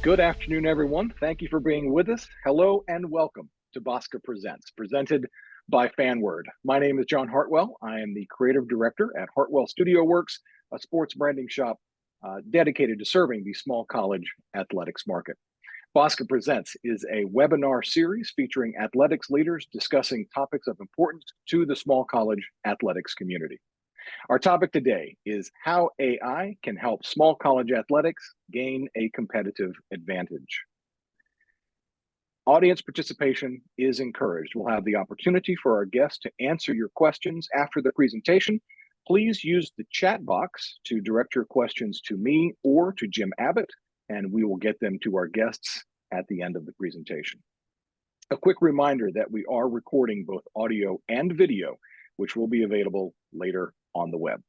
Good afternoon, everyone. Thank you for being with us. Hello and welcome to BOSCA Presents, presented by FanWord. My name is John Hartwell. I am the creative director at Hartwell Studio Works, a sports branding shop dedicated to serving the small college athletics market. BOSCA Presents is a webinar series featuring athletics leaders discussing topics of importance to the small college athletics community. Our topic today is how AI can help small college athletics gain a competitive advantage. Audience participation is encouraged. We'll have the opportunity for our guests to answer your questions after the presentation. Please use the chat box to direct your questions to me or to Jim Abbott, and we will get them to our guests at the end of the presentation. A quick reminder that we are recording both audio and video, which will be available later on the web.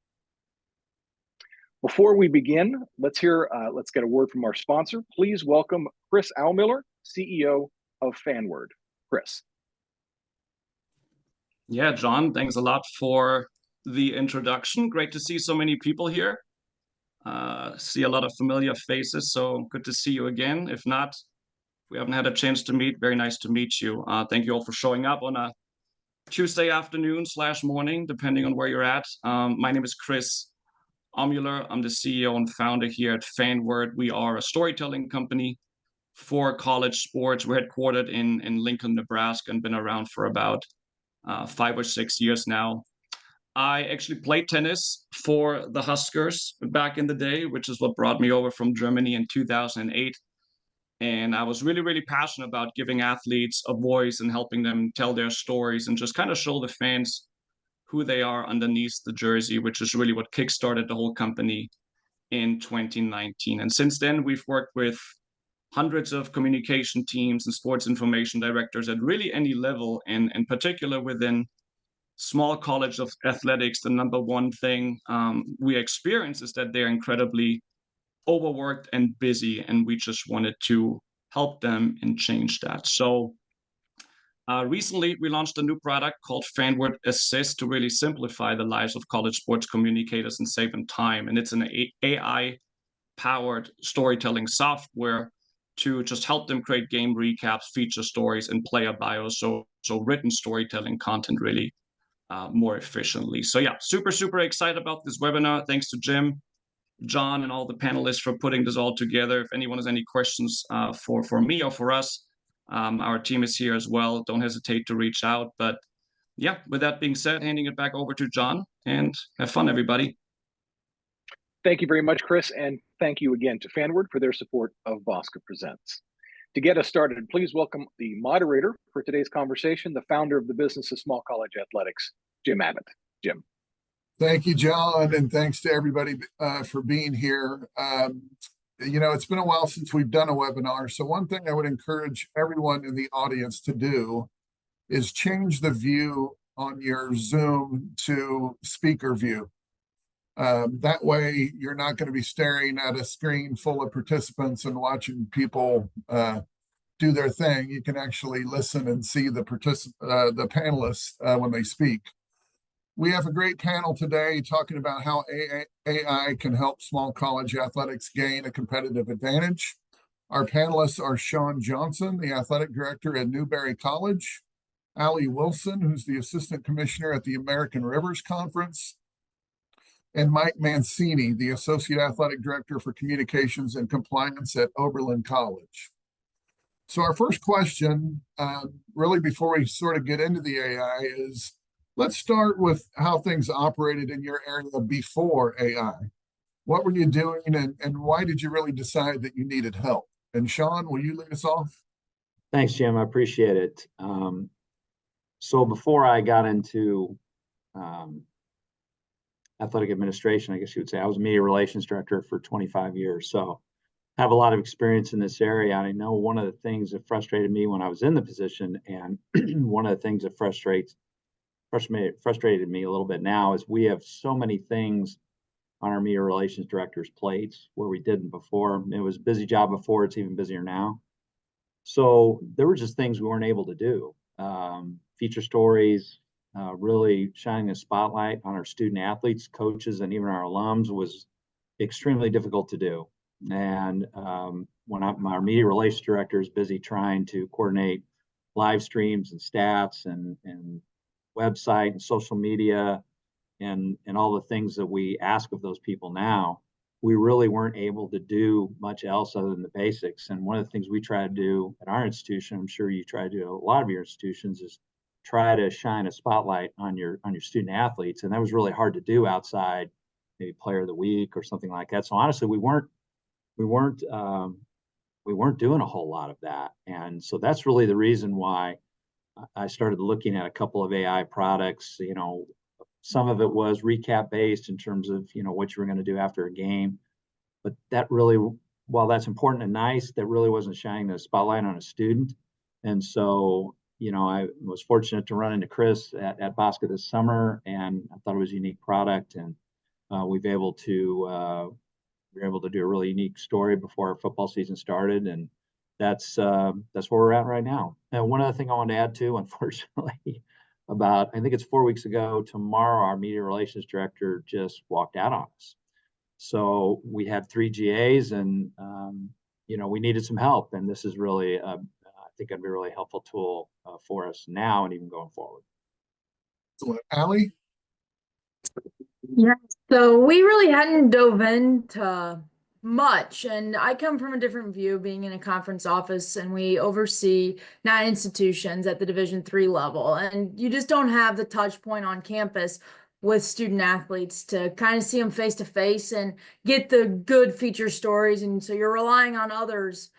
Before we begin, let's get a word from our sponsor. Please welcome Chris Aumiller, CEO of FanWord. Chris. Yeah, John, thanks a lot for the introduction. Great to see so many people here. See a lot of familiar faces, so good to see you again. If not, we haven't had a chance to meet. Very nice to meet you. Thank you all for showing up on a Tuesday afternoon / morning, depending on where you're at. My name is Chris Aumiller. I'm the CEO and founder here at FanWord. We are a storytelling company for college sports. We're headquartered in Lincoln, Nebraska, and been around for about 5 or 6 years now. I actually played tennis for the Huskers back in the day, which is what brought me over from Germany in 2008. And I was really, really passionate about giving athletes a voice and helping them tell their stories and just kind of show the fans who they are underneath the jersey, which is really what kickstarted the whole company in 2019. And since then, we've worked with hundreds of communication teams and sports information directors at really any level, and in particular within small college of athletics. The number one thing we experience is that they're incredibly overworked and busy, and we just wanted to help them and change that. So recently we launched a new product called FanWord Assist to really simplify the lives of college sports communicators and save them time. And it's an AI powered storytelling software to just help them create game recaps, feature stories, and player bios, so written storytelling content really more efficiently. So yeah, super excited about this webinar. Thanks to Jim, John, and all the panelists for putting this all together. If anyone has any questions for me or for us, our team is here as well. Don't hesitate to reach out. But yeah, with that being said, handing it back over to John, and have fun, everybody. Thank you very much, Chris, and thank you again to FanWord for their support of BOSCA Presents. To get us started, please welcome the moderator for today's conversation, the founder of the business of small college athletics, Jim Abbott. Jim. Thank you, John, and thanks to everybody for being here. You know, it's been a while since we've done a webinar, so one thing I would encourage everyone in the audience to do is change the view on your Zoom to speaker view. That way, you're not going to be staring at a screen full of participants and watching people do their thing. You can actually listen and see the panelists when they speak. We have a great panel today talking about how AI can help small college athletics gain a competitive advantage. Our panelists are Sean Johnson, the athletic director at Newberry College, Allie Wilson, who's the assistant commissioner at the American Rivers Conference, and Mike Mancini, the associate athletic director for communications and compliance at Oberlin College. So our first question, really before we sort of get into the AI, is let's start with how things operated in your area before AI. What were you doing, and why did you really decide that you needed help? And Sean, will you lead us off? Thanks, Jim. I appreciate it. So before I got into athletic administration, I guess you would say, I was media relations director for 25 years. So I have a lot of experience in this area. And I know one of the things that frustrated me when I was in the position, and one of the things that frustrated me a little bit now, is we have so many things on our media relations director's plates where we didn't before. It was a busy job before, it's even busier now. So there were just things we weren't able to do. Feature stories, really shining a spotlight on our student athletes, coaches, and even our alums was extremely difficult to do. And our media relations director is busy trying to coordinate live streams and stats and website and social media and all the things that we ask of those people now, we really weren't able to do much else other than the basics. And one of the things we try to do at our institution, I'm sure you try to do at a lot of your institutions, is try to shine a spotlight on your student athletes. And that was really hard to do outside maybe player of the week or something like that. So honestly, we weren't doing a whole lot of that. And so that's really the reason why I started looking at a couple of AI products. Some of it was recap based in terms of, what you were going to do after a game. But that really, while that's important and nice, that really wasn't shining the spotlight on a student. And so, I was fortunate to run into Chris at Bosca this summer, and I thought it was a unique product. And we were able to do a really unique story before our football season started. And that's where we're at right now. And one other thing I wanted to add too, unfortunately, I think it's 4 weeks ago tomorrow, our media relations director just walked out on us. So we had 3 GAs, and we needed some help. And this is really, I think, it'd be a really helpful tool for us now and even going forward. So, Allie? Yeah, so we really hadn't dove into much, and I come from a different view, being in a conference office, and we oversee 9 institutions at the Division III level, and you just don't have the touch point on campus with student athletes to kind of see them face to face and get the good feature stories. And so you're relying on others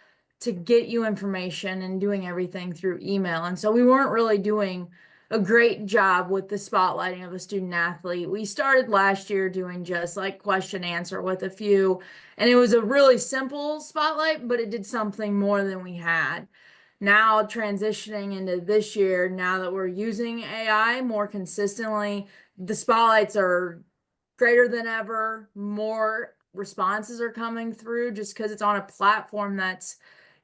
to get you information and doing everything through email. And so we weren't really doing a great job with the spotlighting of a student athlete. We started last year doing just like question answer with a few, and it was a really simple spotlight, but it did something more than we had. Now transitioning into this year, now that we're using AI more consistently, the spotlights are greater than ever. More responses are coming through just because it's on a platform that's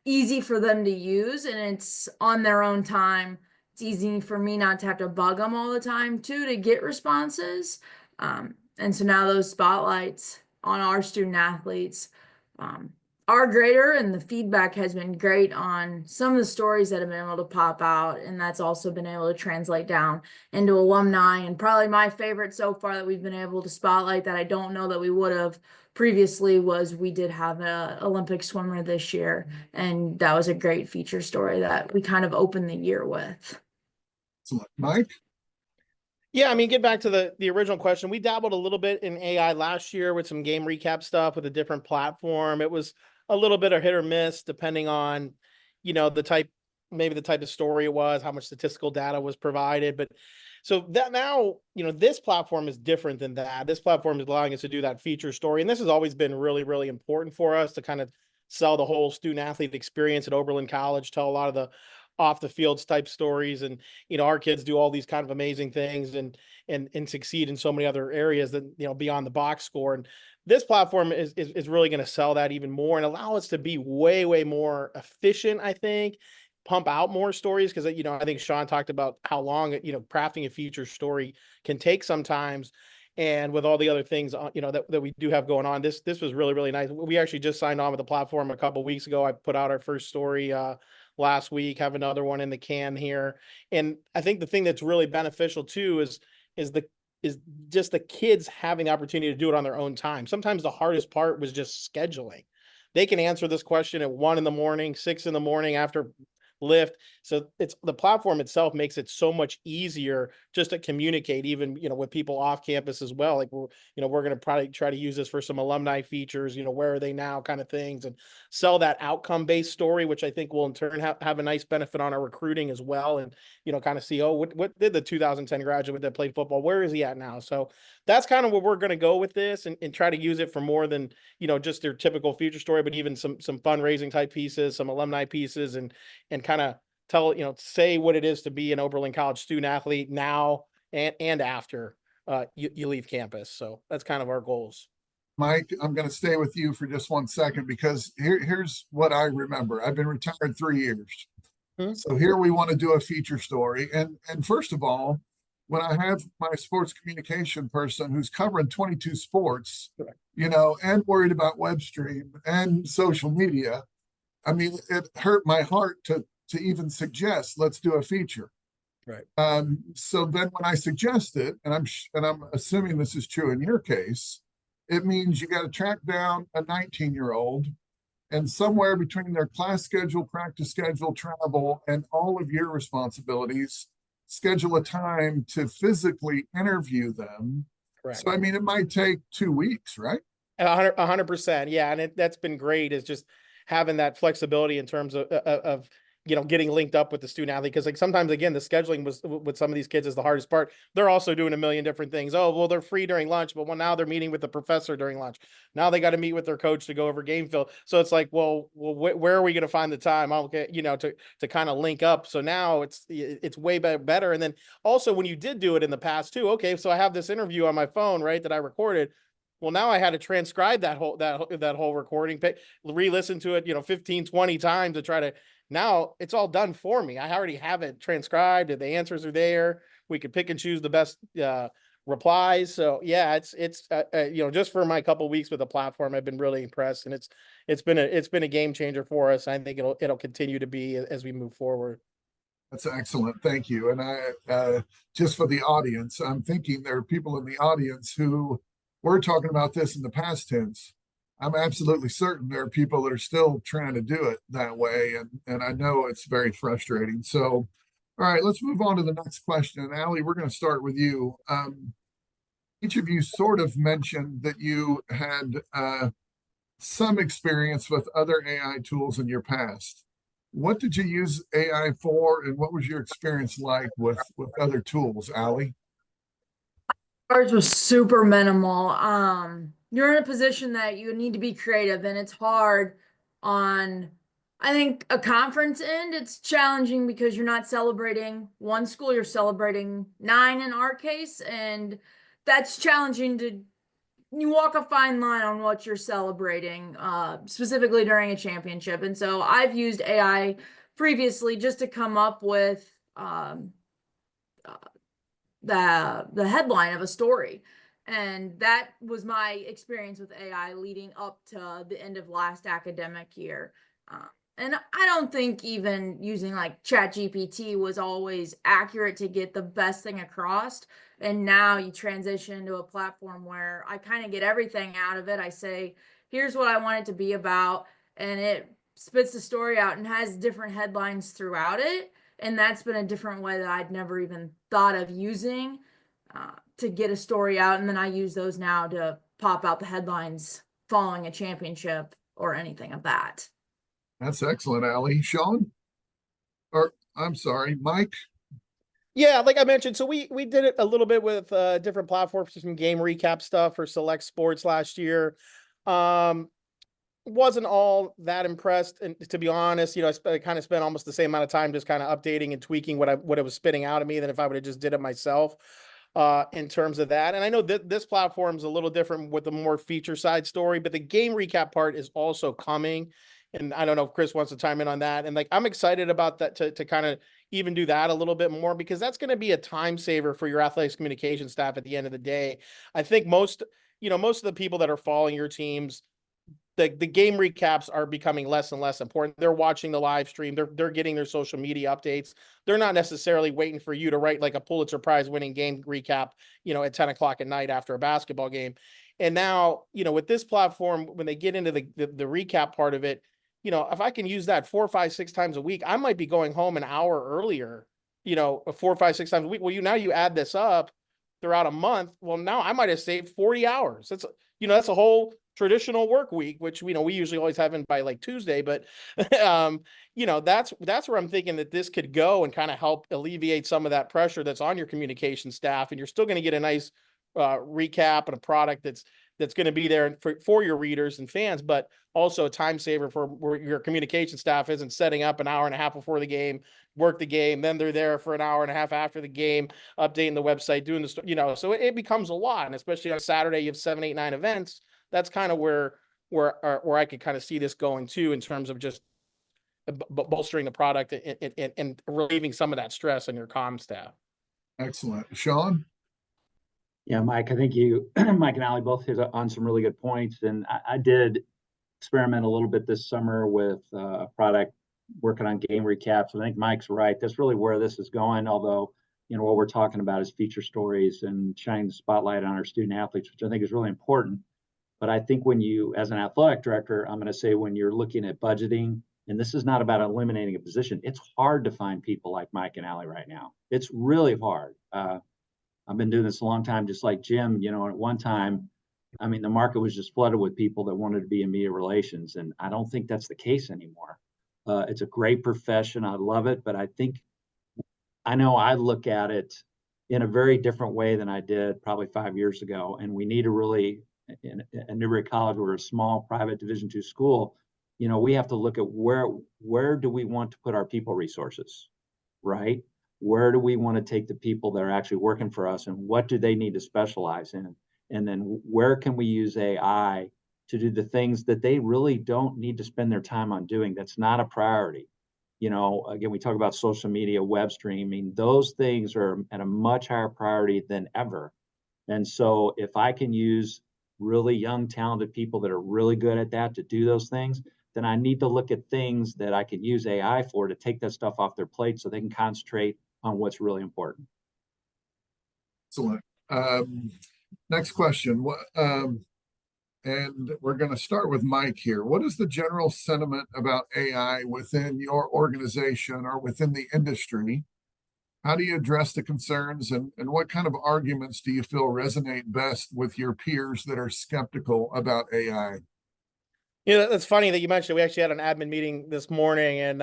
easy for them to use and it's on their own time. It's easy for me not to have to bug them all the time too to get responses. And so now those spotlights on our student athletes are greater, and the feedback has been great on some of the stories that have been able to pop out, and that's also been able to translate down into alumni. And probably my favorite so far that we've been able to spotlight that I don't know that we would have previously was we did have an Olympic swimmer this year, and that was a great feature story that we kind of opened the year with. So, Mike? Yeah, I mean, get back to the original question. We dabbled a little bit in AI last year with some game recap stuff with a different platform. It was a little bit of hit or miss depending on, the type of story it was, how much statistical data was provided. But so that now, this platform is different than that. This platform is allowing us to do that feature story. And this has always been really, really important for us to kind of sell the whole student athlete experience at Oberlin College, tell a lot of the off the fields type stories. And, our kids do all these kind of amazing things and succeed in so many other areas that, beyond the box score. And this platform is really going to sell that even more and allow us to be way, way more efficient, I think, pump out more stories. Cause I think Sean talked about how long, crafting a feature story can take sometimes. And with all the other things, that we do have going on, this was really, really nice. We actually just signed on with the platform a couple of weeks ago. I put out our first story, last week, have another one in the can here. And I think the thing that's really beneficial too is just the kids having the opportunity to do it on their own time. Sometimes the hardest part was just scheduling. They can answer this question at 1 a.m, 6 a.m after lift. So it's the platform itself makes it so much easier just to communicate, even, with people off campus as well. Like we're going to probably try to use this for some alumni features, where are they now kind of things, and sell that outcome based story, which I think will in turn have a nice benefit on our recruiting as well. And, kind of see, what did the 2010 graduate that played football, where is he at now? So that's kind of where we're going to go with this and try to use it for more than, just their typical feature story, but even some fundraising type pieces, some alumni pieces, and kind of tell, say what it is to be an Oberlin College student athlete now and after you leave campus. So that's kind of our goals. Mike, I'm going to stay with you for just 1 second because here's what I remember. I've been retired 3 years. So here we want to do a feature story. And first of all, when I have my sports communication person who's covering 22 sports, and worried about web stream and social media, I mean, it hurt my heart to even suggest, let's do a feature. Right. So then when I suggest it, and I'm assuming this is true in your case, it means you got to track down a 19-year-old and somewhere between their class schedule, practice schedule, travel, and all of your responsibilities, schedule a time to physically interview them. Correct. So, I mean, it might take 2 weeks, right? 100%. Yeah. And that's been great, is just having that flexibility in terms of getting linked up with the student athlete. Cause like sometimes, again, the scheduling was with some of these kids is the hardest part. They're also doing a million different things. Oh, well, they're free during lunch, but now they're meeting with the professor during lunch. Now they got to meet with their coach to go over game film. So it's like, well, where are we going to find the time? Okay, to kind of link up. So now it's way better. And then also when you did do it in the past too, okay, so I have this interview on my phone, right, that I recorded. Well, now I had to transcribe that whole recording, re-listen to it, 15, 20 times to try to, now it's all done for me. I already have it transcribed and the answers are there. We could pick and choose the best replies. So yeah, it's just for my couple of weeks with the platform, I've been really impressed, and it's been a game changer for us. I think it'll continue to be as we move forward. That's excellent. Thank you. And just for the audience, I'm thinking there are people in the audience who we're talking about this in the past tense. I'm absolutely certain there are people that are still trying to do it that way. And I know it's very frustrating. So, all right, let's move on to the next question. And Allie, we're going to start with you. Each of you sort of mentioned that you had some experience with other AI tools in your past. What did you use AI for, and what was your experience like with other tools, Allie? Ours was super minimal. You're in a position that you need to be creative, and it's hard on, I think, a conference end. It's challenging because you're not celebrating one school, you're celebrating 9 in our case, and that's challenging you walk a fine line on what you're celebrating, specifically during a championship. And so I've used AI previously just to come up with the headline of a story, and that was my experience with AI leading up to the end of last academic year. And I don't think even using like ChatGPT was always accurate to get the best thing across. And now you transition into a platform where I kind of get everything out of it. I say, here's what I want it to be about, and it spits the story out and has different headlines throughout it. And that's been a different way that I'd never even thought of using to get a story out. And then I use those now to pop out the headlines following a championship or anything of that. That's excellent, Allie. Sean? Or, I'm sorry, Mike? Yeah, like I mentioned, so we did it a little bit with different platforms, some game recap stuff for select sports last year. Wasn't all that impressed, and to be honest, I kind of spent almost the same amount of time just kind of updating and tweaking what it was spitting out of me than if I would have just did it myself in terms of that. And I know that this platform is a little different with the more feature side story, but the game recap part is also coming. And I don't know if Chris wants to chime in on that. And like, I'm excited about that to kind of even do that a little bit more, because that's going to be a time saver for your athletics communication staff at the end of the day. I think most of the people that are following your teams, the game recaps are becoming less and less important. They're watching the live stream. They're getting their social media updates. They're not necessarily waiting for you to write like a Pulitzer Prize winning game recap, at 10 o'clock at night after a basketball game. And now, with this platform, when they get into the recap part of it, if I can use that 4, 5, 6 times a week, I might be going home an hour earlier, 4, 5, 6 times a week. Well, now you add this up throughout a month. Well, now I might have saved 40 hours. That's a whole traditional work week, which we usually always have in by like Tuesday, but that's where I'm thinking that this could go and kind of help alleviate some of that pressure that's on your communication staff. And you're still going to get a nice recap and a product that's going to be there for your readers and fans, but also a time saver for where your communication staff isn't setting up an hour and a half before the game, work the game, then they're there for an hour and a half after the game, updating the website, doing the, so it becomes a lot. And especially on Saturday, you have 7, 8, 9 events. That's kind of where I could kind of see this going too, in terms of just bolstering the product and relieving some of that stress on your comm staff. Excellent. Sean? Yeah, Mike, I think you, Mike and Allie both hit on some really good points. And I did experiment a little bit this summer with a product working on game recaps. I think Mike's right. That's really where this is going. Although, what we're talking about is feature stories and shining the spotlight on our student athletes, which I think is really important. But I think when you, as an athletic director, I'm going to say when you're looking at budgeting, and this is not about eliminating a position, it's hard to find people like Mike and Allie right now. It's really hard. I've been doing this a long time, just like Jim, at one time, I mean, the market was just flooded with people that wanted to be in media relations. And I don't think that's the case anymore. It's a great profession. I love it. But I know I look at it in a very different way than I did probably 5 years ago. And we need to really, at Newbury College, we're a small private Division II school. We have to look at where do we want to put our people resources, right? Where do we want to take the people that are actually working for us, and what do they need to specialize in? And then where can we use AI to do the things that they really don't need to spend their time on doing? That's not a priority. Again, we talk about social media, web streaming. Those things are at a much higher priority than ever. And so if I can use really young, talented people that are really good at that to do those things, then I need to look at things that I can use AI for to take that stuff off their plate so they can concentrate on what's really important. Excellent. Next question. And we're going to start with Mike here. What is the general sentiment about AI within your organization or within the industry? How do you address the concerns, and what kind of arguments do you feel resonate best with your peers that are skeptical about AI? That's funny that you mentioned. We actually had an admin meeting this morning, and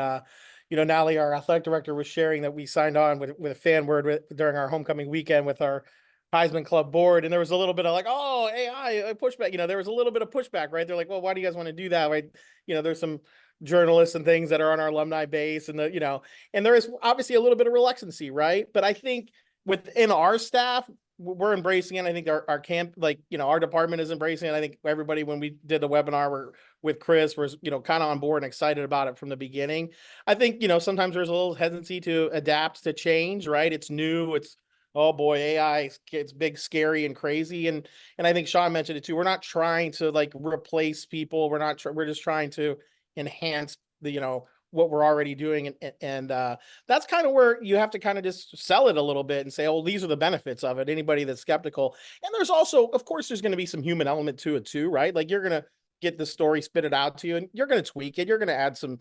Natalie, our athletic director, was sharing that we signed on with FanWord during our homecoming weekend with our Heisman Club board, and there was a little bit of like, oh, AI pushback. There was a little bit of pushback, right? They're like, well, why do you guys want to do that? Right? There's some journalists and things that are on our alumni base, and and there is obviously a little bit of reluctancy, right? But I think within our staff, we're embracing it. I think our camp, our department is embracing it. I think everybody, when we did the webinar with Chris, was, kind of on board and excited about it from the beginning. I think, sometimes there's a little hesitancy to adapt to change, right? It's new. It's, oh boy, AI, it's big, scary, and crazy. And I think Sean mentioned it too. We're not trying to replace people. We're just trying to enhance the, what we're already doing. And that's kind of where you have to kind of just sell it a little bit and say, oh, these are the benefits of it. Anybody that's skeptical. And there's also, of course, there's going to be some human element to it too, right? Like, you're going to get the story, spit it out to you, and you're going to tweak it. You're going to add some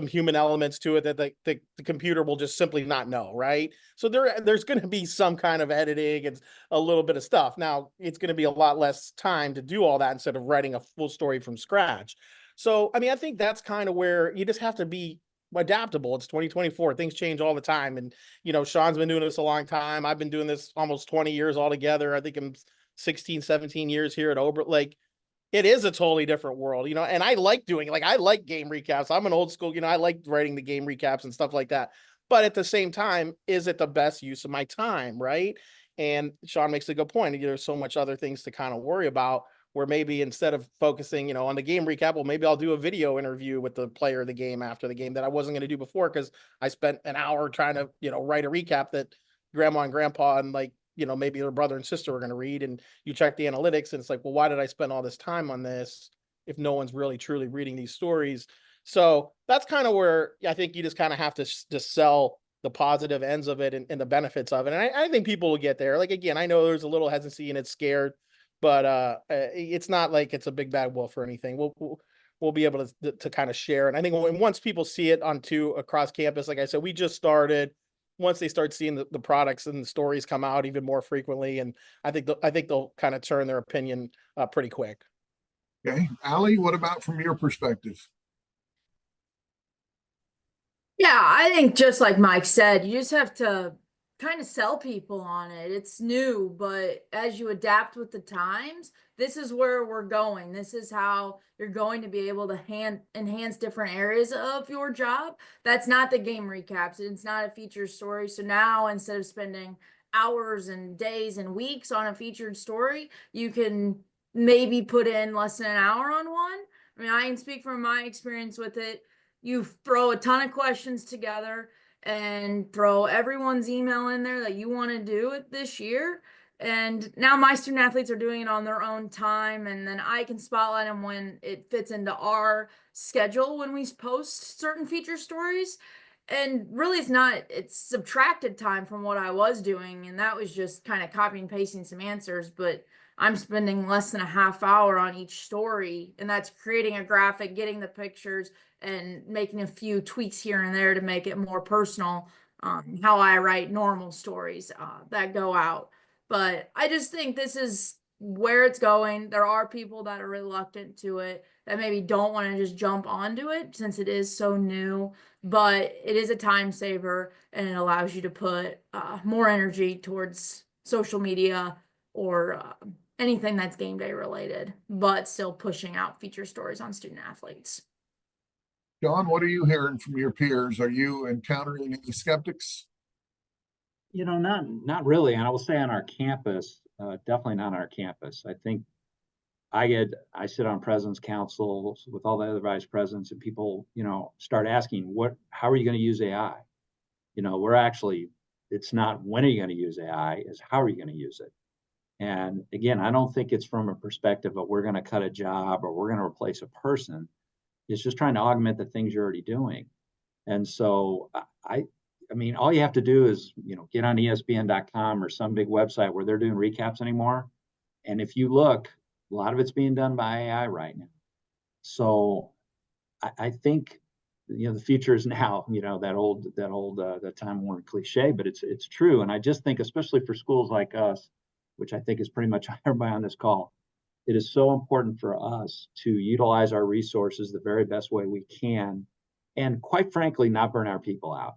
human elements to it that the computer will just simply not know, right? So there's going to be some kind of editing and a little bit of stuff. Now, it's going to be a lot less time to do all that instead of writing a full story from scratch. So, I mean, I think that's kind of where you just have to be adaptable. It's 2024. Things change all the time. And, Sean's been doing this a long time. I've been doing this almost 20 years altogether. I think I'm 16, 17 years here at Ober. It is a totally different world, and I like doing I like game recaps. I'm an old school, I like writing the game recaps and stuff like that. But at the same time, is it the best use of my time, right? And Sean makes a good point. There's so much other things to kind of worry about, where maybe instead of focusing, on the game recap, well, maybe I'll do a video interview with the player of the game after the game that I wasn't going to do before, because I spent an hour trying to, write a recap that grandma and grandpa and maybe their brother and sister were going to read, and you check the analytics and it's like, well, why did I spend all this time on this if no one's really truly reading these stories? So that's kind of where I think you just kind of have to just sell the positive ends of it and the benefits of it. And I think people will get there. Again, I know there's a little hesitancy and it's scared, but it's not like it's a big bad wolf or anything. We'll be able to kind of share. And I think once people see it across campus, like I said, we just started. Once they start seeing the products and the stories come out even more frequently, and I think they'll kind of turn their opinion pretty quick. Okay, Allie, what about from your perspective? Yeah, I think just like Mike said, you just have to kind of sell people on it. It's new, but as you adapt with the times, this is where we're going. This is how you're going to be able to enhance different areas of your job. That's not the game recaps. It's not a featured story. So now, instead of spending hours and days and weeks on a featured story, you can maybe put in less than an hour on one. I mean, I can speak from my experience with it. You throw a ton of questions together and throw everyone's email in there that you want to do it this year. And now my student athletes are doing it on their own time, and then I can spotlight them when it fits into our schedule when we post certain feature stories. And really, it's subtracted time from what I was doing, and that was just kind of copy and pasting some answers, but I'm spending less than a half hour on each story, and that's creating a graphic, getting the pictures, and making a few tweaks here and there to make it more personal, how I write normal stories that go out. But I just think this is where it's going. There are people that are reluctant to it, that maybe don't want to just jump onto it since it is so new, but it is a time saver, and it allows you to put more energy towards social media or anything that's game day related, but still pushing out feature stories on student athletes. John, what are you hearing from your peers? Are you encountering any skeptics? You know, not really. And I will say on our campus, definitely not on our campus. I think I sit on president's councils with all the other vice presidents, and people, start asking, how are you going to use AI? It's not when are you going to use AI, is how are you going to use it? And again, I don't think it's from a perspective of we're going to cut a job or we're going to replace a person. It's just trying to augment the things you're already doing. And so I mean, all you have to do is, get on ESPN.com or some big website where they're doing recaps anymore. And if you look, a lot of it's being done by AI right now. So I think, the future is now, that time-worn cliche, but it's true. And I just think, especially for schools like us, which I think is pretty much everybody on this call, it is so important for us to utilize our resources the very best way we can, and quite frankly, not burn our people out.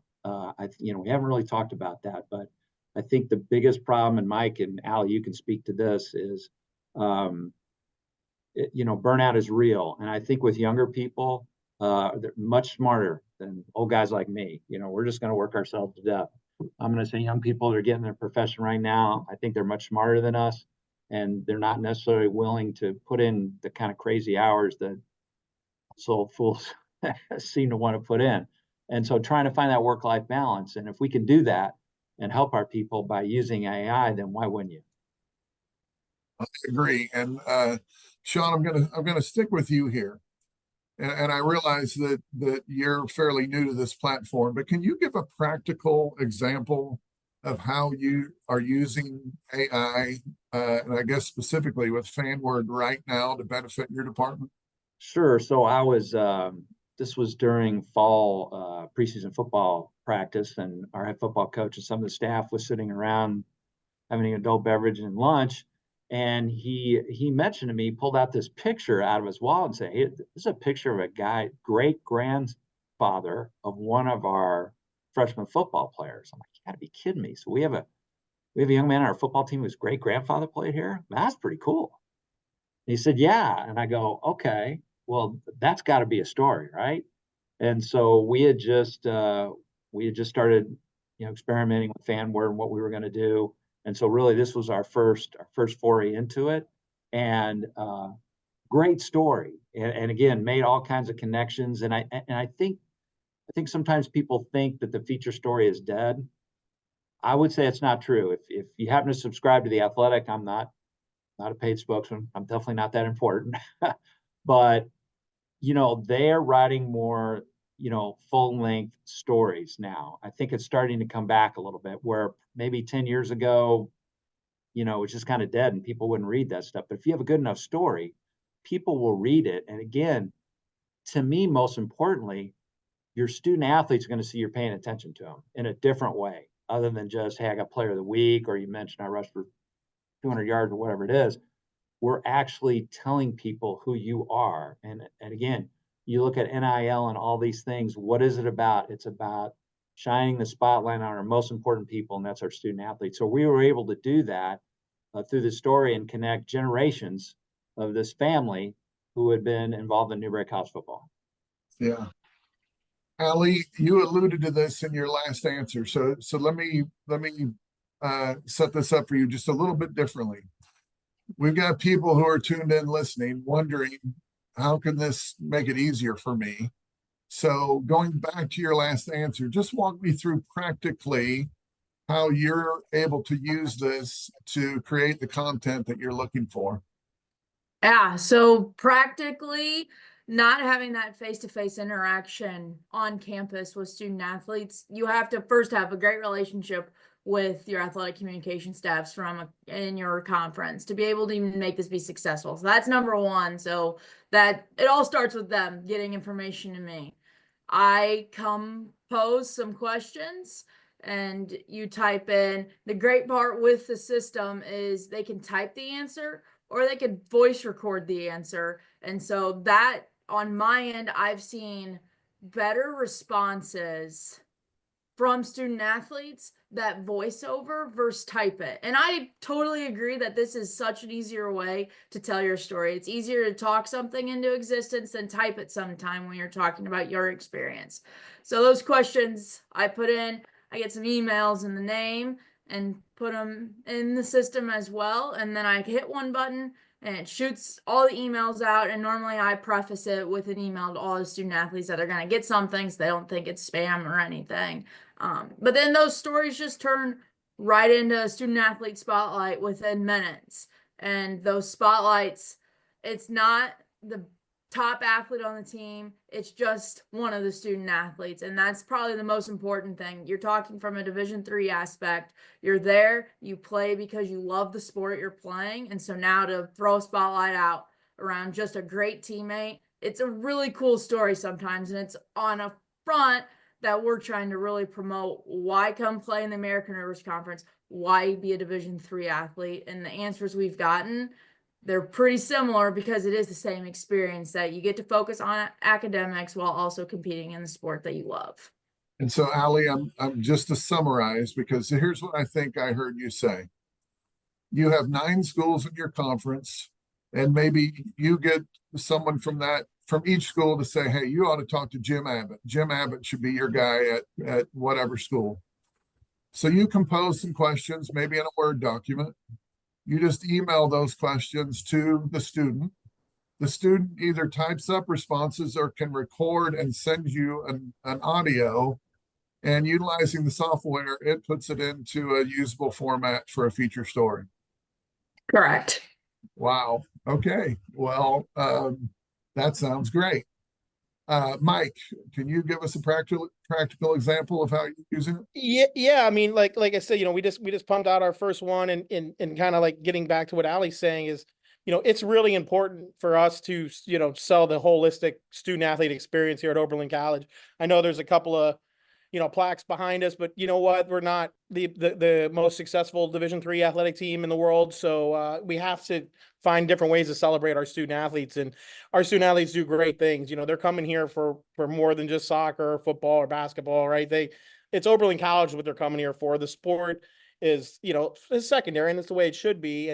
We haven't really talked about that, but I think the biggest problem, and Mike and Allie, you can speak to this, is, burnout is real. And I think with younger people, they're much smarter than old guys like me. We're just going to work ourselves to death. I'm going to say young people that are getting their profession right now, I think they're much smarter than us, and they're not necessarily willing to put in the kind of crazy hours that old fools seem to want to put in. And so trying to find that work-life balance. And if we can do that and help our people by using AI, then why wouldn't you? I agree. And Sean, I'm gonna stick with you here. And I realize that you're fairly new to this platform, but can you give a practical example of how you are using AI, and I guess specifically with FanWord right now to benefit your department? Sure. So this was during fall preseason football practice, and our head football coach and some of the staff was sitting around having an adult beverage and lunch. And he mentioned to me, pulled out this picture out of his wallet and said, "Hey, this is a picture of a guy, great grandfather of one of our freshman football players." I'm like, "You gotta be kidding me." So we have a young man on our football team whose great grandfather played here. That's pretty cool. And he said, "Yeah." And I go, "Okay, well, that's got to be a story, right?" And so we had just started, experimenting with FanWord and what we were going to do. And so really this was our first foray into it, and great story. And again, made all kinds of connections. And I think sometimes people think that the feature story is dead. I would say it's not true. If you happen to subscribe to The Athletic, I'm not a paid spokesman. I'm definitely not that important. But they're writing more, full-length stories now. I think it's starting to come back a little bit, where maybe 10 years ago, it's just kind of dead and people wouldn't read that stuff. But if you have a good enough story, people will read it. And again, to me, most importantly, your student athletes are going to see you're paying attention to them in a different way, other than just, "Hey, I got player of the week," or "You mentioned I rushed for 200 yards," or whatever it is. We're actually telling people who you are. And again, you look at NIL and all these things, what is it about? It's about shining the spotlight on our most important people, and that's our student athletes. So we were able to do that through the story and connect generations of this family who had been involved in Newberry college football. Yeah. Allie, you alluded to this in your last answer. So let me set this up for you just a little bit differently. We've got people who are tuned in listening, wondering, how can this make it easier for me? So going back to your last answer, just walk me through practically how you're able to use this to create the content that you're looking for. Yeah, so practically not having that face-to-face interaction on campus with student athletes, you have to first have a great relationship with your athletic communication staffs in your conference to be able to even make this be successful. So that's number one. So that it all starts with them getting information to me. I pose some questions and you type in. The great part with the system is they can type the answer or they could voice record the answer. And so that on my end, I've seen better responses from student athletes that voiceover versus type it. And I totally agree that this is such an easier way to tell your story. It's easier to talk something into existence than type it sometime when you're talking about your experience. So those questions I put in, I get some emails in the name and put them in the system as well. And then I hit one button and it shoots all the emails out. And normally I preface it with an email to all the student athletes that are going to get something so they don't think it's spam or anything. But then those stories just turn right into a student athlete spotlight within minutes. And those spotlights, it's not the top athlete on the team. It's just one of the student athletes. And that's probably the most important thing. You're talking from a Division III aspect. You're there, you play because you love the sport you're playing. And so now to throw a spotlight out around just a great teammate, it's a really cool story sometimes. And it's on a front that we're trying to really promote. Why come play in the American Rivers Conference? Why be a Division III athlete? And the answers we've gotten, they're pretty similar because it is the same experience that you get to focus on academics while also competing in the sport that you love. And so, Allie, I'm just to summarize, because here's what I think I heard you say. You have 9 schools in your conference, and maybe you get someone from each school to say, hey, you ought to talk to Jim Abbott. Jim Abbott should be your guy at whatever school. So you compose some questions, maybe in a Word document. You just email those questions to the student. The student either types up responses or can record and send you an audio. And utilizing the software, it puts it into a usable format for a feature story. Correct. Wow. Okay. Well, that sounds great. Mike, can you give us a practical example of how you're using it? Yeah. I mean, like I said, we just pumped out our first one, and kind of like getting back to what Allie's saying is, it's really important for us to, sell the holistic student athlete experience here at Oberlin College. I know there's a couple of, plaques behind us, but you know what? We're not the most successful Division III athletic team in the world. So we have to find different ways to celebrate our student athletes, and our student athletes do great things. They're coming here for more than just soccer, or football, or basketball, right? It's Oberlin College what they're coming here for. The sport is, is secondary, and it's the way it should be.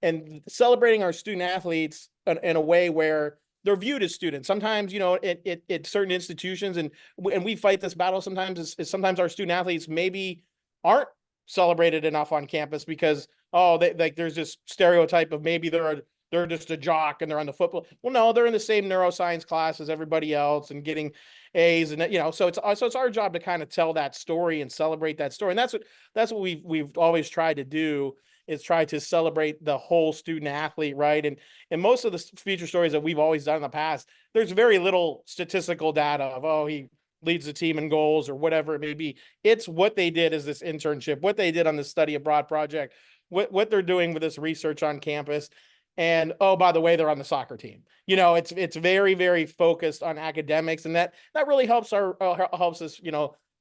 And celebrating our student athletes in a way where they're viewed as students. Sometimes, at certain institutions, and we fight this battle sometimes, is sometimes our student athletes maybe aren't celebrated enough on campus because, there's this stereotype of maybe they're just a jock and they're on the football. Well, no, they're in the same neuroscience class as everybody else and getting A's, and so it's our job to kind of tell that story and celebrate that story. And that's what we've always tried to do, is try to celebrate the whole student athlete, right? And most of the feature stories that we've always done in the past, there's very little statistical data of, he leads the team in goals or whatever it may be. It's what they did as this internship, what they did on the study abroad project, what they're doing with this research on campus. And by the way, they're on the soccer team. It's very, very focused on academics, and that really helps helps us,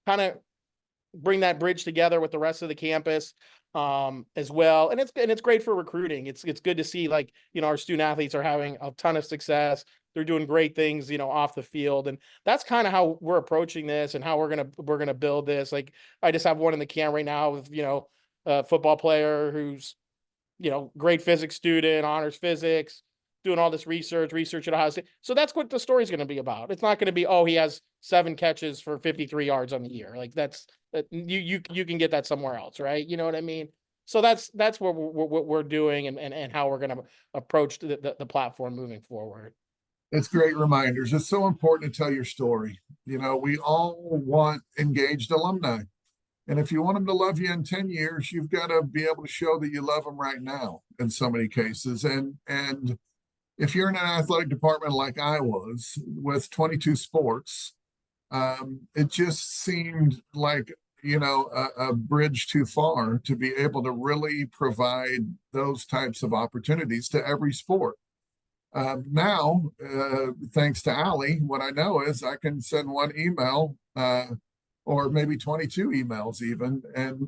kind of bring that bridge together with the rest of the campus as well. And it's great for recruiting. It's good to see, our student athletes are having a ton of success. They're doing great things, off the field. And that's kind of how we're approaching this and how we're going to build this. Like, I just have one in the can right now with, a football player who's, great physics student, honors physics, doing all this research at Ohio State. So that's what the story's going to be about. It's not going to be, he has 7 catches for 53 yards on the year. Like, you can get that somewhere else, right? You know what I mean? So that's what we're doing and how we're going to approach the platform moving forward. It's great reminders. It's so important to tell your story. We all want engaged alumni. And if you want them to love you in 10 years, you've got to be able to show that you love them right now in so many cases. And if you're in an athletic department like I was with 22 sports, it just seemed like, a bridge too far to be able to really provide those types of opportunities to every sport. Now, thanks to Allie, what I know is I can send one email or maybe 22 emails even,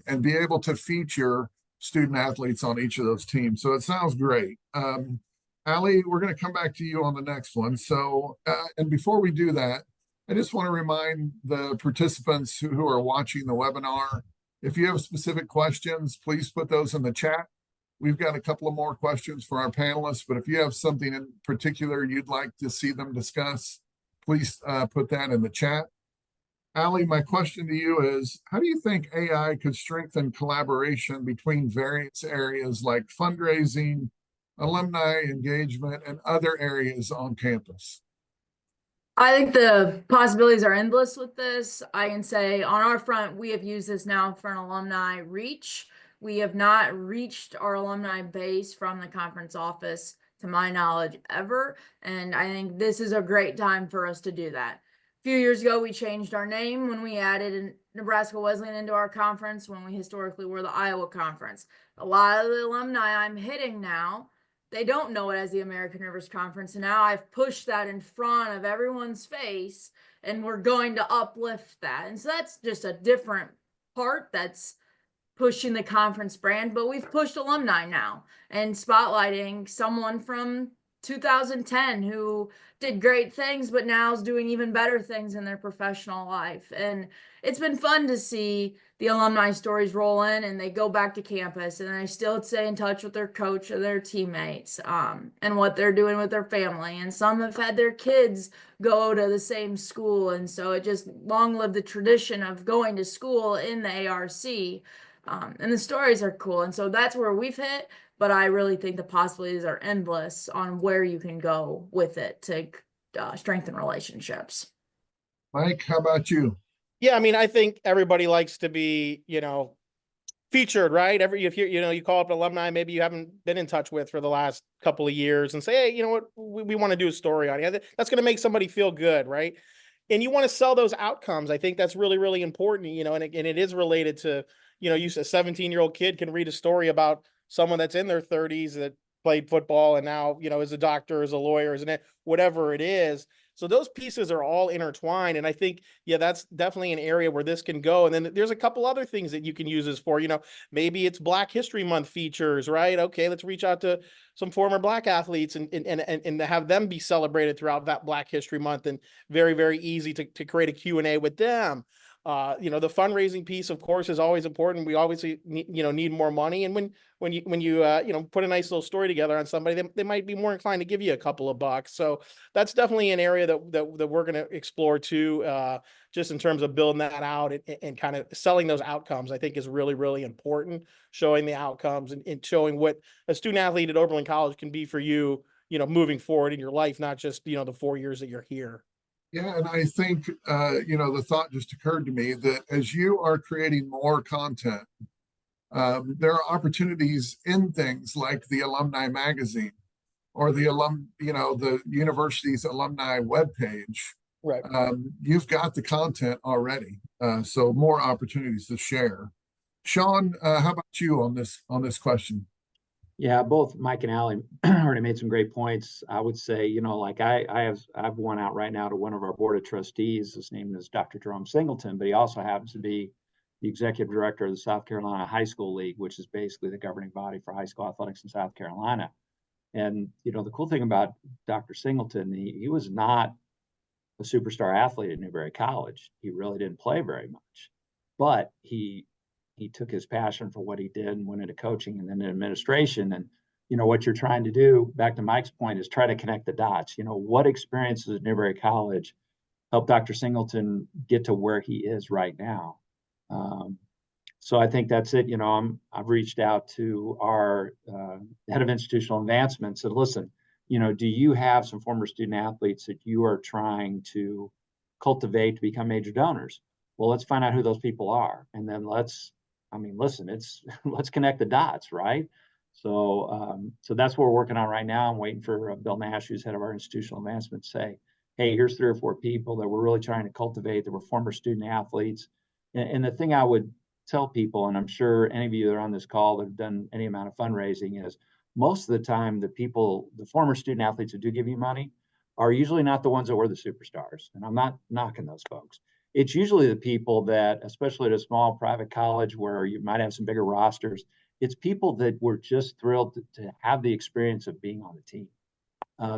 and be able to feature student athletes on each of those teams. So it sounds great. Allie, we're going to come back to you on the next one. So, and before we do that, I just want to remind the participants who are watching the webinar, if you have specific questions, please put those in the chat. We've got a couple of more questions for our panelists, but if you have something in particular you'd like to see them discuss, please put that in the chat. Allie, my question to you is, how do you think AI could strengthen collaboration between various areas like fundraising, alumni engagement, and other areas on campus? I think the possibilities are endless with this. I can say on our front, we have used this now for an alumni reach. We have not reached our alumni base from the conference office, to my knowledge, ever. And I think this is a great time for us to do that. A few years ago, we changed our name when we added Nebraska Wesleyan into our conference, when we historically were the Iowa Conference. A lot of the alumni I'm hitting now, they don't know it as the American Rivers Conference. And now I've pushed that in front of everyone's face, and we're going to uplift that. And so that's just a different part that's pushing the conference brand, but we've pushed alumni now and spotlighting someone from 2010 who did great things, but now is doing even better things in their professional life. And it's been fun to see the alumni stories roll in, and they go back to campus and they still stay in touch with their coach or their teammates, and what they're doing with their family. And some have had their kids go to the same school. And so it just long lived the tradition of going to school in the ARC. And the stories are cool. And so that's where we've hit, but I really think the possibilities are endless on where you can go with it to strengthen relationships. Mike, how about you? Yeah, I mean, I think everybody likes to be, featured, right? If you call up an alumni maybe you haven't been in touch with for the last couple of years and say, hey, you know what, we want to do a story on you. That's going to make somebody feel good, right? And you want to sell those outcomes. I think that's really, really important, and it is related to, you said a 17-year-old kid can read a story about someone that's in their 30s that played football and now, is a doctor, is a lawyer, isn't it? Whatever it is. So those pieces are all intertwined. And I think, yeah, that's definitely an area where this can go. And then there's a couple other things that you can use this for, maybe it's Black History Month features, right? Okay, let's reach out to some former Black athletes and have them be celebrated throughout that Black History Month, and very, very easy to create a Q&A with them. The fundraising piece, of course, is always important. We obviously need more money. And when you put a nice little story together on somebody, they might be more inclined to give you a couple of bucks. So that's definitely an area that we're going to explore too, just in terms of building that out and kind of selling those outcomes. I think is really, really important, showing the outcomes and showing what a student athlete at Oberlin College can be for you, moving forward in your life, not just, the 4 years that you're here. Yeah, and I think, the thought just occurred to me that as you are creating more content, there are opportunities in things like the alumni magazine or the the university's alumni webpage. Right. You've got the content already, so more opportunities to share. Sean, how about you on this question? Yeah, both Mike and Allie already made some great points. I would say, like I've one out right now to one of our board of trustees. His name is Dr. Jerome Singleton, but he also happens to be the executive director of the South Carolina High School League, which is basically the governing body for high school athletics in South Carolina. And, the cool thing about Dr. Singleton, he was not a superstar athlete at Newberry College. He really didn't play very much, but he took his passion for what he did and went into coaching and then administration. And, what you're trying to do, back to Mike's point, is try to connect the dots. What experiences at Newberry College helped Dr. Singleton get to where he is right now? So I think that's it. I've reached out to our head of institutional advancement and said, listen, do you have some former student athletes that you are trying to cultivate to become major donors? Well, let's find out who those people are. And then listen, it's, let's connect the dots, right? So that's what we're working on right now. I'm waiting for Bill Nash, who's head of our institutional advancement, to say, hey, here's 3 or 4 people that we're really trying to cultivate that were former student athletes. And the thing I would tell people, and I'm sure any of you that are on this call that have done any amount of fundraising, is most of the time, the former student athletes who do give you money are usually not the ones that were the superstars. And I'm not knocking those folks. It's usually the people that, especially at a small private college where you might have some bigger rosters, it's people that were just thrilled to have the experience of being on the team.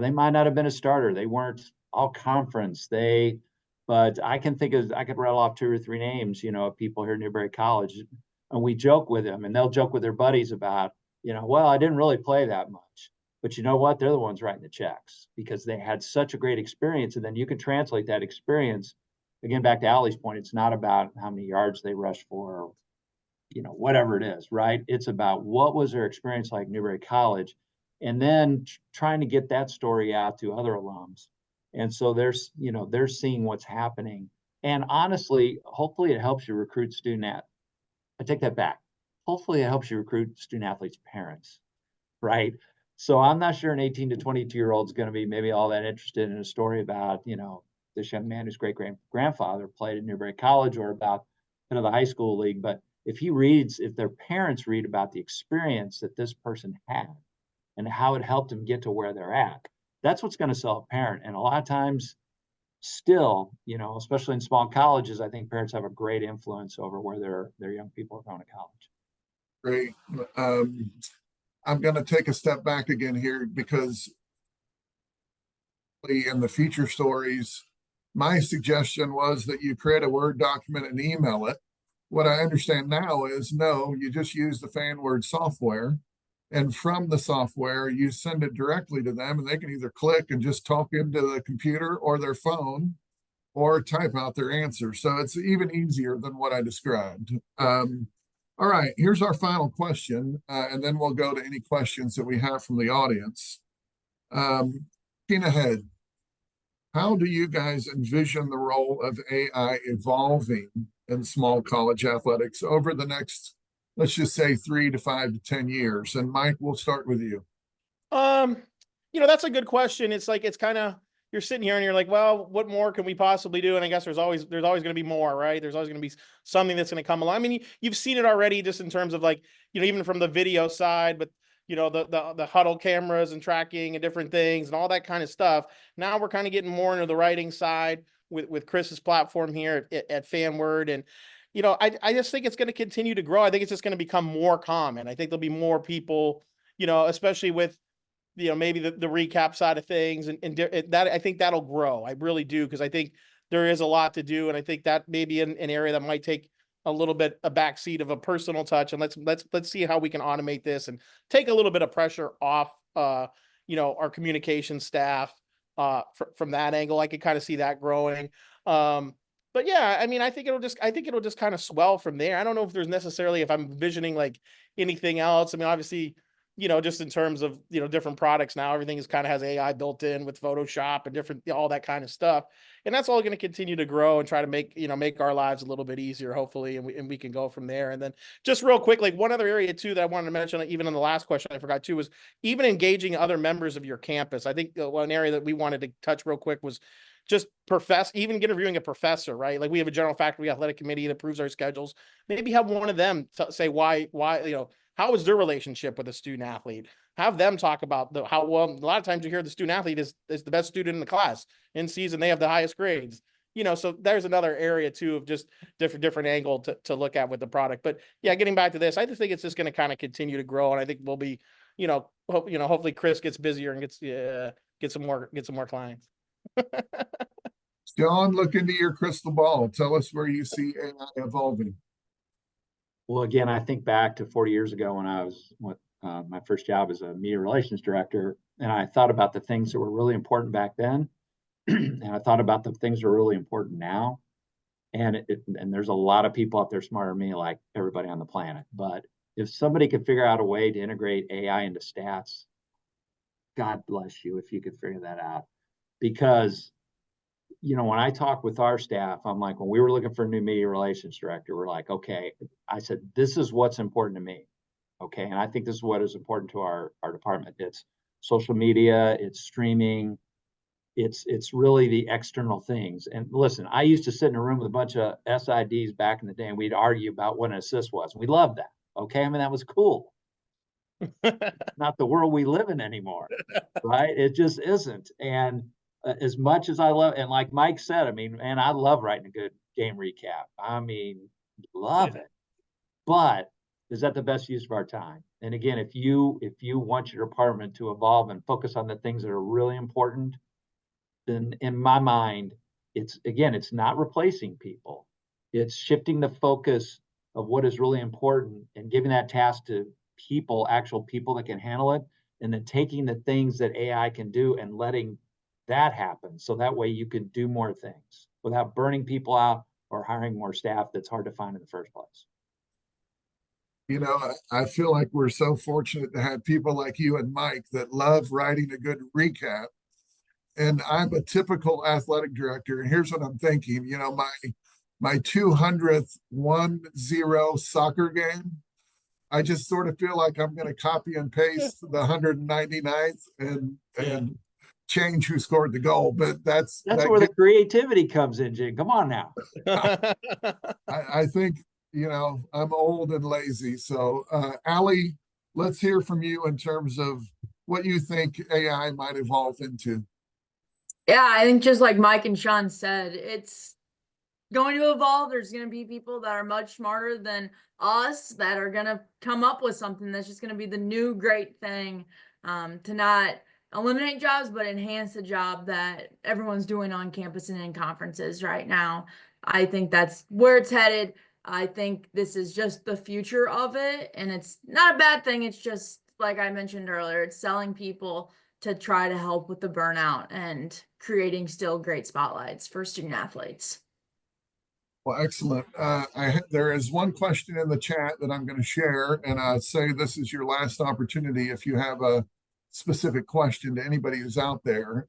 They might not have been a starter. They weren't all conference. But I could rattle off 2 or 3 names, of people here at Newberry College. And we joke with them, and they'll joke with their buddies about, well, I didn't really play that much. But you know what? They're the ones writing the checks because they had such a great experience. And then you can translate that experience. Again, back to Allie's point, it's not about how many yards they rushed for, or, whatever it is, right? It's about what was their experience like Newberry College, and then trying to get that story out to other alums. And so they're seeing what's happening. And honestly, hopefully it helps you recruit I take that back. Hopefully it helps you recruit student athletes' parents, right? So I'm not sure an 18 to 22-year-old is going to be maybe all that interested in a story about, this young man whose great-grandfather played at Newberry College, or about the high school league. But if their parents read about the experience that this person had and how it helped them get to where they're at, that's what's going to sell a parent. And a lot of times still, especially in small colleges, I think parents have a great influence over where their young people are going to college. Great. I'm going to take a step back again here, because in the future stories, my suggestion was that you create a Word document and email it. What I understand now is, no, you just use the FanWord software, and from the software, you send it directly to them, and they can either click and just talk into the computer or their phone, or type out their answer. So it's even easier than what I described. All right, here's our final question, and then we'll go to any questions that we have from the audience. Looking ahead, how do you guys envision the role of AI evolving in small college athletics over the next, let's just say, 3 to 5 to 10 years? And Mike, we'll start with you. That's a good question. It's like, it's kind of, you're sitting here and you're like, well, what more can we possibly do? And I guess there's always going to be more, right? There's always going to be something that's going to come along. I mean, you've seen it already, just in terms of, like, even from the video side, but the huddle cameras and tracking and different things and all that kind of stuff. Now we're kind of getting more into the writing side with Chris's platform here at FanWord. And, I just think it's going to continue to grow. I think it's just going to become more common. I think there'll be more people, especially with, maybe the recap side of things, and that, I think that'll grow. I really do, because I think there is a lot to do. And I think that may be an area that might take a little bit a backseat of a personal touch. And let's see how we can automate this and take a little bit of pressure off, our communication staff, from that angle. I could kind of see that growing. But yeah, I mean, I think it'll just kind of swell from there. I don't know if there's necessarily, if I'm envisioning like anything else. I mean, obviously, just in terms of, different products now, everything is kind of has AI built in with Photoshop and different, all that kind of stuff. And that's all going to continue to grow and try to make our lives a little bit easier, hopefully. And we can go from there. And then just real quick, like one other area too, that I wanted to mention, even in the last question, I forgot too, was even engaging other members of your campus. I think one area that we wanted to touch real quick was just even interviewing a professor, right? Like we have a general faculty athletic committee that approves our schedules. Maybe have one of them say why, how is their relationship with a student athlete? Have them talk about how well. A lot of times you hear the student athlete is the best student in the class. In season, they have the highest grades. So there's another area too of just different angle to look at with the product. But yeah, getting back to this, I just think it's just going to kind of continue to grow, and I think we'll be, hopefully Chris gets busier and get some more clients. John, look into your crystal ball. Tell us where you see AI evolving. Well, again, I think back to 40 years ago when I was my first job as a media relations director, and I thought about the things that were really important back then, and I thought about the things that are really important now. And there's a lot of people out there smarter than me, like everybody on the planet. But if somebody could figure out a way to integrate AI into stats, God bless you if you could figure that out. Because you know, when I talk with our staff, I'm like, when we were looking for a new media relations director, we're like, okay, I said, this is what's important to me. Okay. And I think this is what is important to our department. It's social media, it's streaming, it's really the external things. And listen, I used to sit in a room with a bunch of SIDs back in the day, and we'd argue about what an assist was. We loved that. Okay. I mean, that was cool. Not the world we live in anymore, right? It just isn't. And as much as I love, and like Mike said, I mean, man, I love writing a good game recap. I mean, love it. But is that the best use of our time? And again, if you want your department to evolve and focus on the things that are really important, then in my mind, it's not replacing people. It's shifting the focus of what is really important and giving that task to people, actual people that can handle it, and then taking the things that AI can do and letting that happen. So that way you can do more things without burning people out or hiring more staff that's hard to find in the first place. You know, I feel like we're so fortunate to have people like you and Mike that love writing a good recap. And I'm a typical athletic director. And here's what I'm thinking, you know, my 200th 1-0 soccer game, I just sort of feel like I'm going to copy and paste the 199th and change who scored the goal. But that's where the creativity comes in, Jim. Come on now. I think, you know, I'm old and lazy. So, Allie, let's hear from you in terms of what you think AI might evolve into. Yeah, I think just like Mike and Sean said, it's going to evolve. There's going to be people that are much smarter than us that are going to come up with something that's just going to be the new great thing, to not eliminate jobs, but enhance the job that everyone's doing on campus and in conferences right now. I think that's where it's headed. I think this is just the future of it, and it's not a bad thing. It's just, like I mentioned earlier, it's selling people to try to help with the burnout and creating still great spotlights for student athletes. Well, excellent. There is one question in the chat that I'm going to share, and I'd say this is your last opportunity if you have a specific question to anybody who's out there.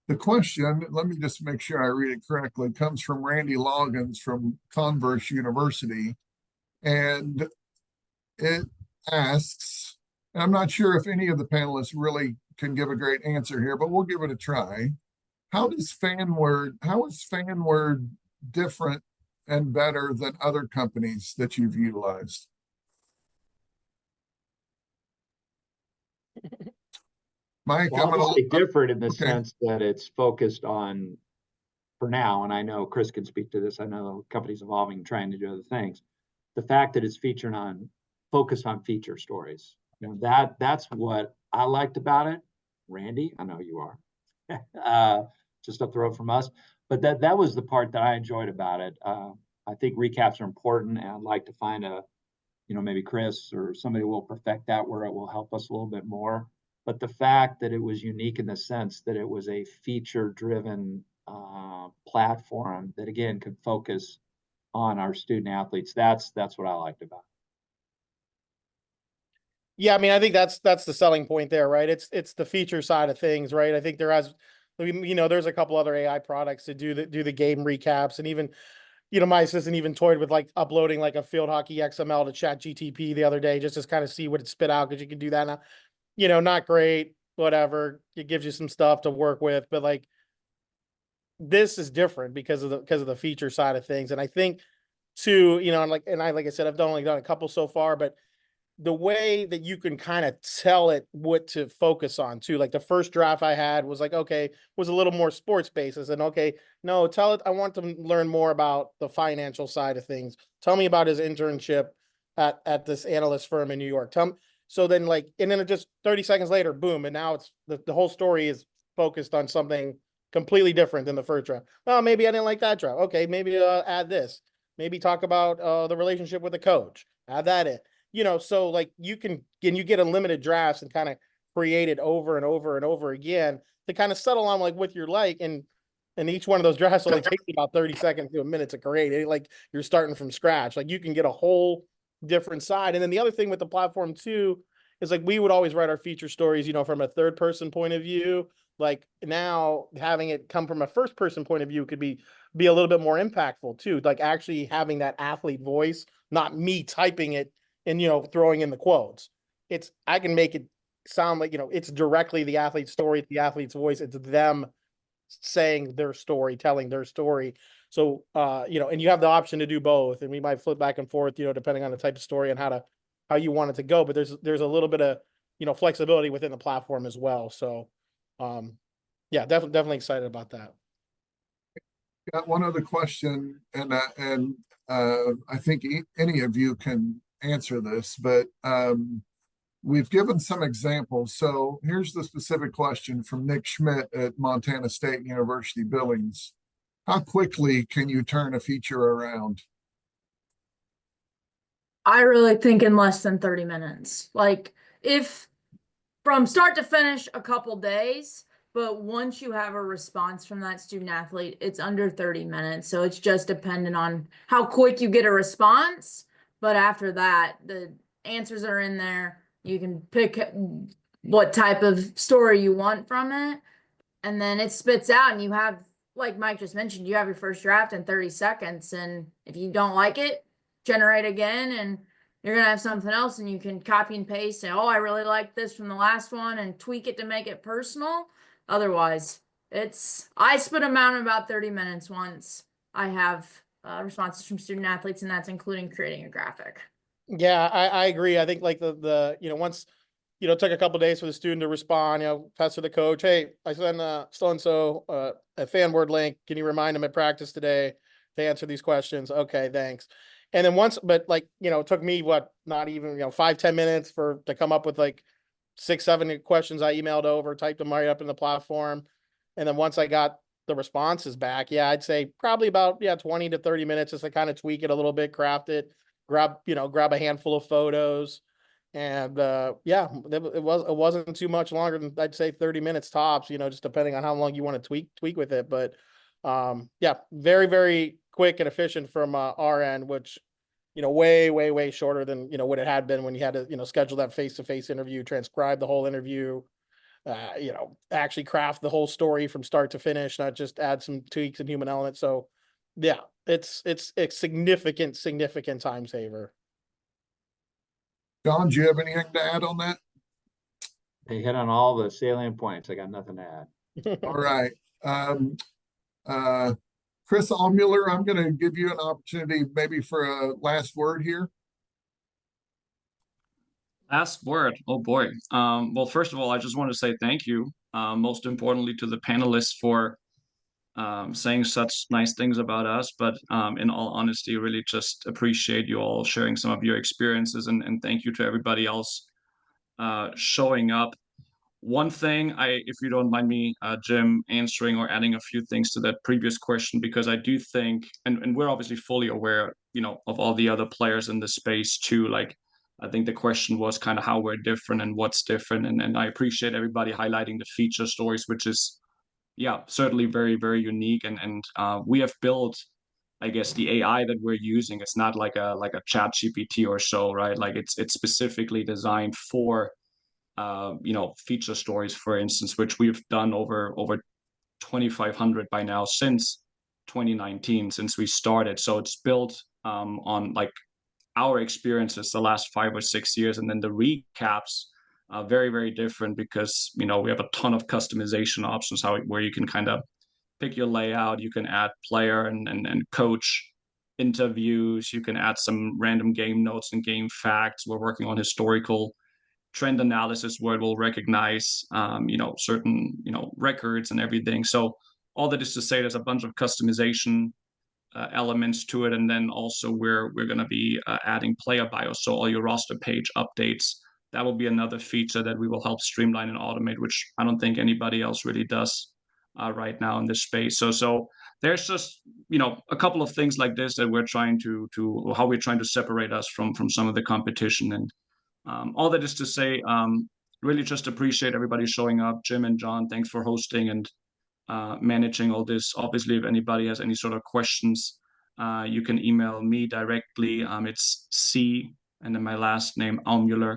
The question, let me just make sure I read it correctly, comes from Randy Loggins from Converse University, and it asks, and I'm not sure if any of the panelists really can give a great answer here, but we'll give it a try. How is FanWord different and better than other companies that you've utilized? Mike, well, I'm going to different in the sense that it's focused on, for now, and I know Chris can speak to this. I know the company's evolving and trying to do other things. The fact that it's focused on feature stories, you know, that's what I liked about it. Randy, I know you are, just up the road from us, but that was the part that I enjoyed about it. I think recaps are important, and I'd like to find maybe Chris or somebody will perfect that where it will help us a little bit more. But the fact that it was unique in the sense that it was a feature-driven platform that again could focus on our student athletes, that's what I liked about it. Yeah, I mean, I think that's the selling point there, right? It's the feature side of things, right? I think there's a couple other AI products to do the game recaps, and even, my assistant even toyed with like uploading like a field hockey XML to ChatGTP the other day just to kind of see what it spit out, because you can do that now. Not great, whatever. It gives you some stuff to work with, but like this is different because of the feature side of things. And I think too, like I said, I've only done a couple so far, but the way that you can kind of tell it what to focus on too. Like the first draft I had was like, okay, was a little more sports basis, and okay, no, tell it, I want to learn more about the financial side of things. Tell me about his internship at this analyst firm in New York. So then and then just 30 seconds later, boom. And now it's the whole story is focused on something completely different than the first draft. Well, maybe I didn't like that draft. Okay. Maybe add this, maybe talk about the relationship with the coach, add that in. So like you get unlimited drafts and kind of create it over and over and over again to kind of settle on like what you're like. And each one of those drafts will take you about 30 seconds to a minute to create it. Like you're starting from scratch. Like you can get a whole different side. And then the other thing with the platform too is like we would always write our feature stories, from a third person point of view. like now having it come from a first person point of view could be a little bit more impactful too. Like actually having that athlete voice, not me typing it and, throwing in the quotes. I can make it sound like, it's directly the athlete's story, it's the athlete's voice. It's them saying their story, telling their story. So, and you have the option to do both, and we might flip back and forth, depending on the type of story and how you want it to go. But there's a little bit of, flexibility within the platform as well. So, yeah, definitely excited about that. Got one other question, and I think any of you can answer this, but we've given some examples. So here's the specific question from Nick Schmidt at Montana State University Billings. How quickly can you turn a feature around? I really think in less than 30 minutes. Like if from start to finish, a couple days, but once you have a response from that student athlete, it's under 30 minutes. So it's just dependent on how quick you get a response. But after that, the answers are in there. You can pick what type of story you want from it. And then it spits out, and you have, like Mike just mentioned, you have your first draft in 30 seconds. And if you don't like it, generate again, and you're going to have something else, and you can copy and paste, say, oh, I really like this from the last one, and tweak it to make it personal. Otherwise, I spit them out in about 30 minutes once I have responses from student athletes, and that's including creating a graphic. Yeah, I agree. I think like the once, took a couple days for the student to respond, pass to the coach, hey, I sent so-and-so a fan word link. Can you remind them at practice today to answer these questions? Okay, thanks. And then but like, it took me not even, 5-10 minutes to come up with like 6-7 questions I emailed over, typed them right up in the platform. And then once I got the responses back, I'd say probably about 20 to 30 minutes just to kind of tweak it a little bit, craft it, grab a handful of photos. And it wasn't too much longer than, I'd say, 30 minutes tops, just depending on how long you want to tweak with it. But very, very quick and efficient from our end, which, way shorter than, what it had been when you had to, schedule that face-to-face interview, transcribe the whole interview, actually craft the whole story from start to finish, not just add some tweaks and human elements. So yeah, it's a significant time saver. John, do you have anything to add on that? They hit on all the salient points. I got nothing to add. All right. Chris Allmuller, I'm going to give you an opportunity maybe for a last word here. Last word. Oh boy. Well, first of all, I just want to say thank you. Most importantly to the panelists for saying such nice things about us. But in all honesty, really just appreciate you all sharing some of your experiences, and thank you to everybody else showing up. One thing, if you don't mind me, Jim, answering or adding a few things to that previous question, because I do think, and we're obviously fully aware, of all the other players in the space too. Like, I think the question was kind of how we're different and what's different. And I appreciate everybody highlighting the feature stories, which is, certainly very, very unique. And we have built, I guess, the AI that we're using. It's not like a chat GPT or so, right? Like it's specifically designed for feature stories, for instance, which we've done over 2,500 by now since 2019, since we started. So it's built on like our experiences the last 5 or 6 years, and then the recaps are very, very different because we have a ton of customization options where you can kind of pick your layout, you can add player and coach interviews, you can add some random game notes and game facts. We're working on historical trend analysis where it will recognize certain records and everything. So all that is to say, there's a bunch of customization elements to it, and then also we're going to be adding player bios, so all your roster page updates. That will be another feature that we will help streamline and automate, which I don't think anybody else really does right now in this space. So there's just a couple of things like this that we're trying to how we're trying to separate us from some of the competition. And all that is to say, really just appreciate everybody showing up. Jim and John, thanks for hosting and managing all this. Obviously, if anybody has any sort of questions, you can email me directly. It's C and then my last name, Allmuller,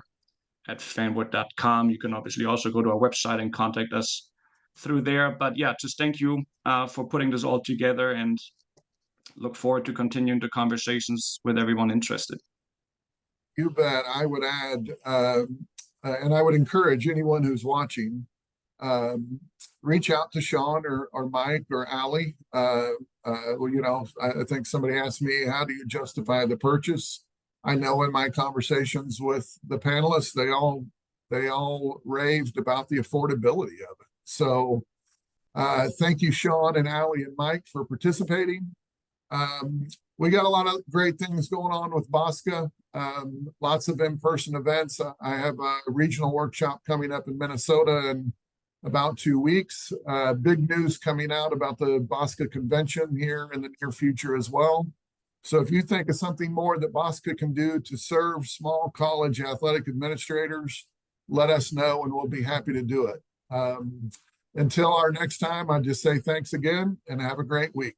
@fanwood.com. You can obviously also go to our website and contact us through there. But yeah, just thank you for putting this all together, and look forward to continuing the conversations with everyone interested. You bet. I would add, and I would encourage anyone who's watching, reach out to Sean or Mike or Allie. Well, you know, I think somebody asked me, how do you justify the purchase? I know in my conversations with the panelists, they all raved about the affordability of it. So thank you, Sean and Allie and Mike, for participating. We got a lot of great things going on with BOSCA. Lots of in-person events. I have a regional workshop coming up in Minnesota in about 2 weeks. Big news coming out about the BOSCA convention here in the near future as well. So if you think of something more that BOSCA can do to serve small college athletic administrators, let us know and we'll be happy to do it. Until our next time, I just say thanks again and have a great week.